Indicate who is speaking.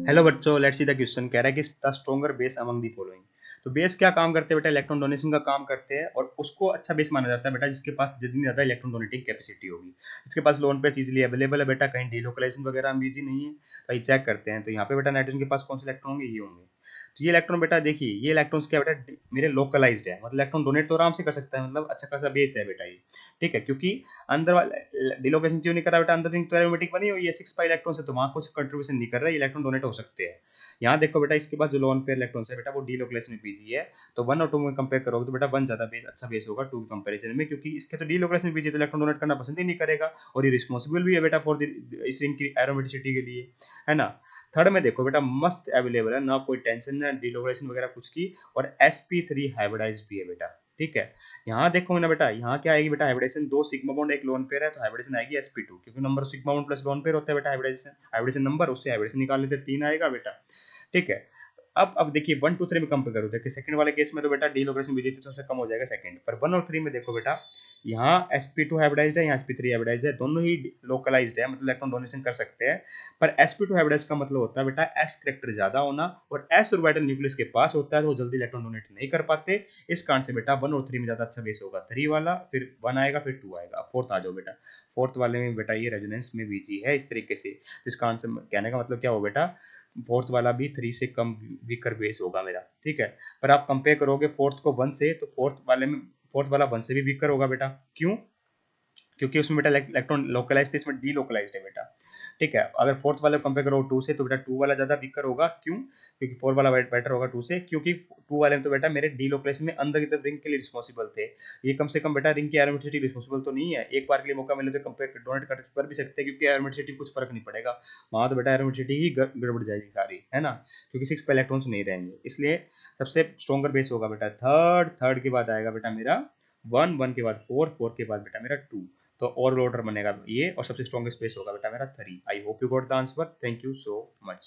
Speaker 1: Hello बच्चों, let's see the question. कह रहा है कि the stronger base among the following. तो बेस क्या काम करते हैं बेटा? इलेक्ट्रॉन डोनेशन का काम करते हैं और उसको अच्छा बेस माना जाता है बेटा जिसके पास जितनी ज्यादा इलेक्ट्रॉन डोनेटिंग कैपेसिटी होगी, जिसके पास लोन पे इजीली अवेलेबल है बेटा, कहीं डीलोकलाइजेशन वगैरह में बिजी नहीं है। तो ये चेक करते हैं। तो यहाँ पे बेटा नाइट्रोजन के पास कौन से इलेक्ट्रॉन होंगे? ये होंगे। तो ये इलेक्ट्रॉन बेटा देखिए, ये इलेक्ट्रॉन्स क्या बेटा, मेरे लोकलाइज्ड है, मतलब इलेक्ट्रॉन डोनेट तो आराम से कर सकता है, मतलब अच्छा खासा बेस है बेटा ये। ठीक है, क्योंकि अंदर वाला डिलोकेशन क्यों नहीं कर रहा बेटा? अंदर रिंग तो एरोमेटिक बनी हुई है 6 पाई इलेक्ट्रॉन से, तो वहां कुछ कंट्रीब्यूशन नहीं कर रहा है, इलेक्ट्रॉन डोनेट हो सकते हैं। यहाँ देखो बेटा, इसके पास जो लोन पेयर इलेक्ट्रॉन है बेटा वो डीलोकलाइजेशन में बीजी है। तो 1 और 2 में कंपेयर करोगे तो बेटा 1 ज्यादा बेस अच्छा बेस होगा 2 के कंपेरिजन में, क्योंकि इसके तो डीलोकलाइजेशन में बीजी है, तो इलेक्ट्रॉन डोनेट करना पसंद ही नहीं करेगा। और ये रिस्पॉन्सिबल भी है बेटा फॉर इस रिंग की एरोमेटिसिटी के लिए, है ना। थर्ड में देखो बेटा, मस्त अवेलेबल है, ना कोई टेंशन है डीलोकलाइजेशन वगैरह कुछ की। और sp3 हाइब्रिडाइज्ड भी है बेटा। ठीक है, यहाँ देखो ना बेटा, यहाँ क्या आएगी बेटा? हाइब्रिडेशन, 2 सिग्मा बॉन्ड एक लोन पेयर है, तो हाइब्रिडेशन आएगी sp2, क्योंकि number sigma bond plus lone pair होता है बेटा हाइब्रिडेशन, हाइब्रिडेशन नंबर, उससे हाइब्रिडेशन निकाल लेते हैं, 3 आएगा बेटा। ठीक है। अब देखिए 1 2 3 में कंपेयर करो, देखिए सेकंड वाले केस में तो बेटा डीलोकलाइजेशन बीजेपी सबसे कम हो जाएगा सेकंड पर। 1 और 3 में देखो बेटा, यहाँ sp2 हाइब्रिडाइज्ड है, यहाँ sp3 हाइब्रिडाइज्ड है, दोनों ही लोकलाइज्ड है, मतलब इलेक्ट्रॉन डोनेशन कर सकते हैं। पर sp2 हाइब्रिडाइज्ड का मतलब होता है बेटा s करेक्टर ज्यादा होना, और s ऑर्बिटल न्यूक्लियस के पास होता है, तो वो जल्दी इलेक्ट्रॉन डोनेट नहीं कर पाते। इस कारण से बेटा 1 और 3 में ज्यादा अच्छा बेस होगा 3 वाला, फिर 1 आएगा, फिर 2 आएगा। अब फोर्थ आ जाओ बेटा, फोर्थ वाले में बेटा ये रेजोनेंस में बीजी है इस तरीके से। तो इस कारण से कहने का मतलब क्या हो बेटा, फोर्थ वाला भी 3 से कम वीकर बेस होगा मेरा। ठीक है, पर आप कंपेयर करोगे फोर्थ को 1 से, तो फोर्थ वाला 1 से भी वीकर होगा बेटा। क्यों? क्योंकि उसमें बेटा इलेक्ट्रॉन लोकलाइज थे, इसमें डीलोकलाइज्ड है बेटा। ठीक है, अगर फोर्थ वाले कंपेयर करो 2 से, तो बेटा 2 वाला ज्यादा वीकर होगा। क्यों? क्योंकि 4 वाला बेटर होगा 2 से, क्योंकि 2 वाले में तो बेटा मेरे डीलोकलाइजेशन में अंदर की तरफ रिंग के लिए रिस्पॉन्सिबल थे। ये कम से कम बेटा रिंग की एरोमेटिसिटी रिस्पॉन्सिबल तो नहीं है। एक बार के लिए मौका मिले तो कंपेयर डोनेट कर भी सकते हैं, क्योंकि एरोमेटिसिटी कुछ फर्क नहीं पड़ेगा वहां, तो बेटा एरोमेटिसिटी ही गड़बड़ जाएगी सारी, है ना, क्योंकि 6 पे इलेक्ट्रॉन्स नहीं रहेंगे। इसलिए सबसे स्ट्रॉन्गर बेस होगा बेटा थर्ड के बाद आएगा बेटा मेरा 1 के बाद 4 के बाद बेटा मेरा 2। तो ओवरऑल ऑर्डर बनेगा ये, और सबसे स्ट्रॉन्गेस्ट स्पेस होगा बेटा मेरा 3। I hope you got the answer. Thank you so much.